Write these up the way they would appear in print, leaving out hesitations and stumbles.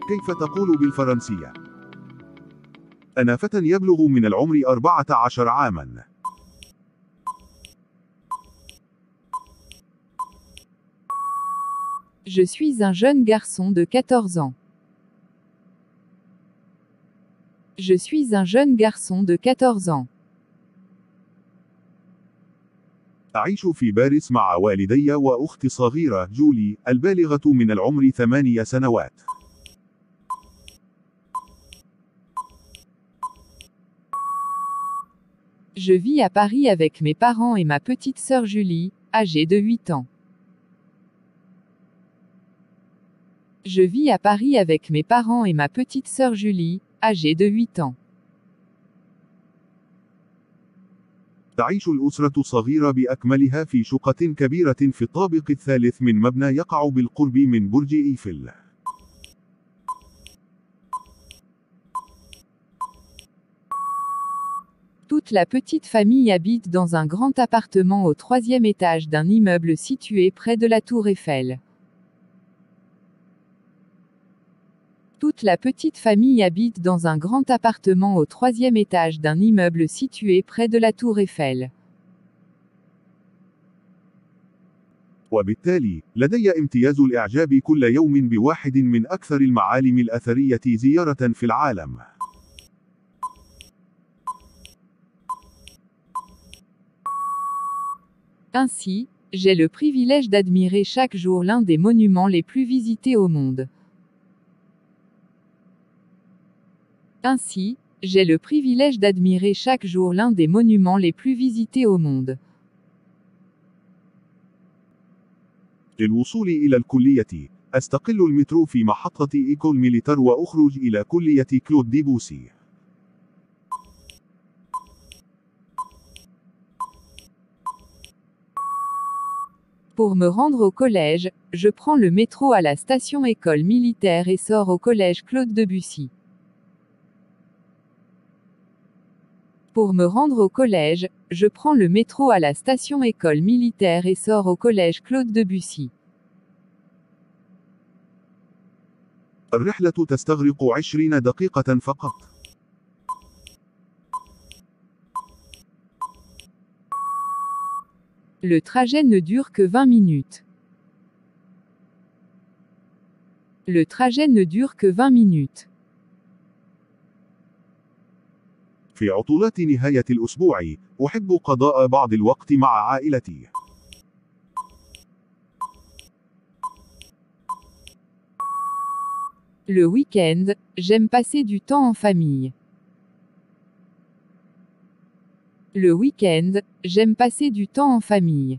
كيف تقول بالفرنسية؟ أنا فتى يبلغ من العمر 14 عاما. Je suis un jeune garçon de 14 ans. Je suis un jeune garçon de 14 ans. أعيش في باريس مع والدي وأختي الصغيرة جولي البالغة من العمر 8 سنوات. Je vis à Paris avec mes parents et ma petite sœur Julie, âgée de 8 ans. Je vis à Paris avec mes parents et ma petite sœur Julie, âgée de 8 ans. تعيش الأسرة الصغيرة بأكملها في شقة كبيرة في الطابق الثالث من مبنى يقع بالقرب من برج إيفل. Toute la petite famille habite dans un grand appartement au 3e étage d'un immeuble situé près de la tour Eiffel. Toute la petite famille habite dans un grand appartement au 3e étage d'un immeuble situé près de la tour Eiffel. وبالتالي، لدي امتياز الإعجاب كل يوم بواحد من أكثر المعالم الأثرية زيارة في العالم. Ainsi, j'ai le privilège d'admirer chaque jour l'un des monuments les plus visités au monde. Ainsi, j'ai le privilège d'admirer chaque jour l'un des monuments les plus visités au monde. للوصول إلى الكلية، أستقل المترو في محطة إيكول ميليتار وأخرج إلى كلية كلود ديبوسي. Pour me rendre au collège, je prends le métro à la station École militaire et sors au collège Claude Debussy. Pour me rendre au collège, je prends le métro à la station École militaire et sors au collège Claude Debussy. الرحلة تستغرق 20 دقيقة فقط. Le trajet ne dure que 20 minutes. Le trajet ne dure que 20 minutes. في عطلات نهاية الأسبوع، أحب قضاء بعض الوقت مع عائلتي. Le week-end, j'aime passer du temps en famille. Le week-end, j'aime passer du temps en famille.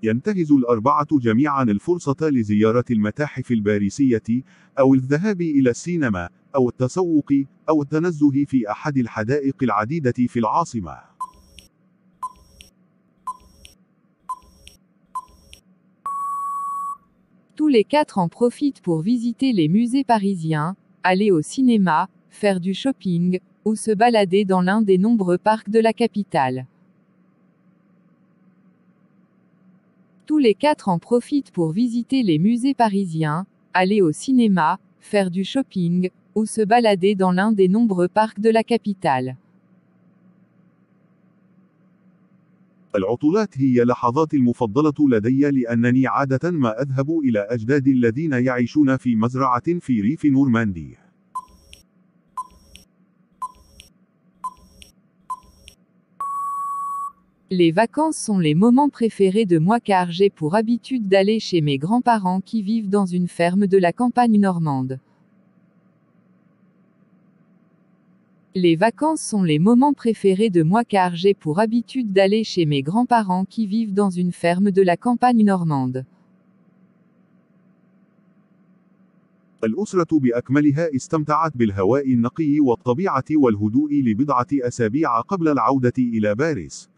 ينتهز الأربعة جميعا الفرصة لزيارة المتاحف الباريسية، أو الذهاب إلى السينما، أو التسوق، أو التنزه في أحد الحدائق العديدة في العاصمة. Tous les quatre en profitent pour visiter les musées parisiens, aller au cinéma, faire du shopping, ou se balader dans l'un des nombreux parcs de la capitale. Tous les quatre en profitent pour visiter les musées parisiens, aller au cinéma, faire du shopping, ou se balader dans l'un des nombreux parcs de la capitale. العطلات هي لحظاتي المفضلة لدي لأنني عادة ما أذهب إلى أجدادي الذين يعيشون في مزرعة في ريف نورماندي. Les vacances sont les moments préférés de moi car j'ai pour habitude d'aller chez mes grands-parents qui vivent dans une ferme de la campagne normande. Les vacances sont les moments préférés de moi car j'ai pour habitude d'aller chez mes grands-parents qui vivent dans une ferme de la campagne normande. الأسرة بأكملها استمتعت بالهواء النقي والطبيعة والهدوء لبضعة أسابيع قبل العودة إلى باريس.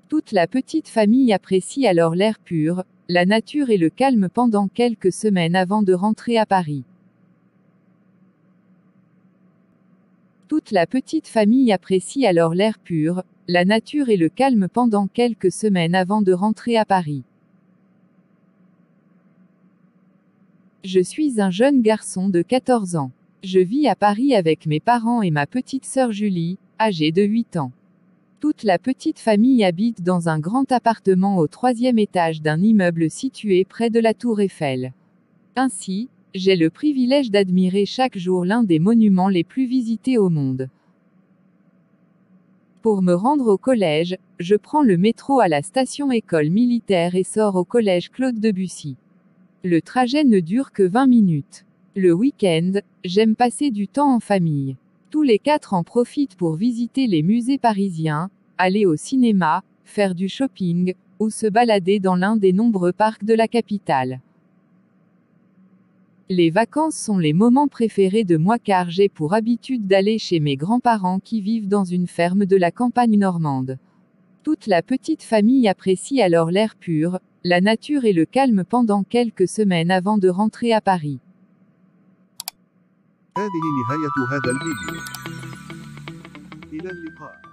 Toute la petite famille apprécie alors l'air pur, la nature et le calme pendant quelques semaines avant de rentrer à Paris. Toute la petite famille apprécie alors l'air pur, la nature et le calme pendant quelques semaines avant de rentrer à Paris. Je suis un jeune garçon de 14 ans. Je vis à Paris avec mes parents et ma petite sœur Julie, âgée de 8 ans. Toute la petite famille habite dans un grand appartement au 3e étage d'un immeuble situé près de la Tour Eiffel. Ainsi, j'ai le privilège d'admirer chaque jour l'un des monuments les plus visités au monde. Pour me rendre au collège, je prends le métro à la station école militaire et sors au collège Claude Debussy. Le trajet ne dure que 20 minutes. Le week-end, j'aime passer du temps en famille. Tous les 4 en profitent pour visiter les musées parisiens, aller au cinéma, faire du shopping, ou se balader dans l'un des nombreux parcs de la capitale. Les vacances sont les moments préférés de moi car j'ai pour habitude d'aller chez mes grands-parents qui vivent dans une ferme de la campagne normande. Toute la petite famille apprécie alors l'air pur, la nature et le calme pendant quelques semaines avant de rentrer à Paris. هذه نهاية هذا الفيديو. إلى اللقاء.